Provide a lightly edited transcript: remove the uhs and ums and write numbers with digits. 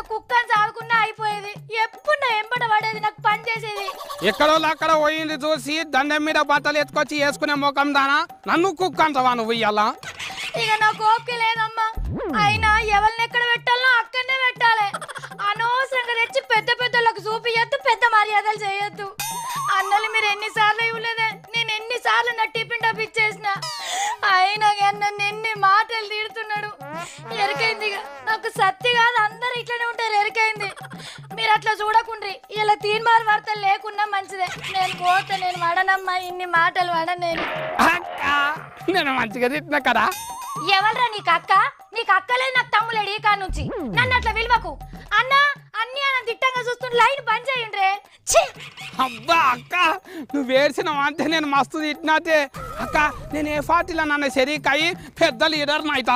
కుక్కని సాదుకున్నా అయిపోయేది. ఎప్పుడు నా ఎంబడ పడేది, నాకు పని చేసేది. ఎక్కడో అక్కడ పోయింది చూసి దండం మీద బట్టలు ఎత్తుకొచ్చి వేసుకునే ముఖం దానా నన్ను కుక్క అంటవా నువ్వు ఇయ్యాలా? ఇక నాకు ఓపిక లేదమ్మా. అయినా ఎవరిని ఎక్కడ పెట్టాలో అక్కడనే పెట్టాలి. అనవసరంగా తెచ్చి పెద్ద పెద్దలకు చూపియద్దు, పెద్ద మర్యాదలు చేయొద్దు. అన్నలు మీరు ఎన్నిసార్లు ఇవ్వలేదే, నేను ఎన్నిసార్లు నా టిఫిన్ డబ్బు ఇచ్చేసిన. అయినా నన్ను ఎన్ని మాటలు తిడుతున్నాడు. ఎరికైంది నాకు సత్తి కాదు, అందరు ఇట్లనే ఉంటారు. ఎరికైంది. మీరు అట్లా చూడకుండ్రి. ఇలా తీన్మార్ వార్తలు లేకున్నా మంచిదే. నేను పోతే నేను వడనమ్మా, ఇన్ని మాటలు వడ. నేను మంచిగా తిట్టినా కదా. ఎవరా నీకు అక్క? నీకు అక్కలేదు, నాకు తమ్ములేడు. ఈ కాడ నుంచి నన్ను అట్లా విలువకు. అన్నా అన్ని అన్న దిట్టంగా చూస్తున్న లైన్ బంద్ చేయండి. అబ్బా అక్క నువ్వు ఏడ్చినావు అంటే నేను మస్తు తిట్టినాతే. అక్క నేను ఏ పార్టీలో నన్ను శరీకాయి పెద్ద లీడర్ నైతా.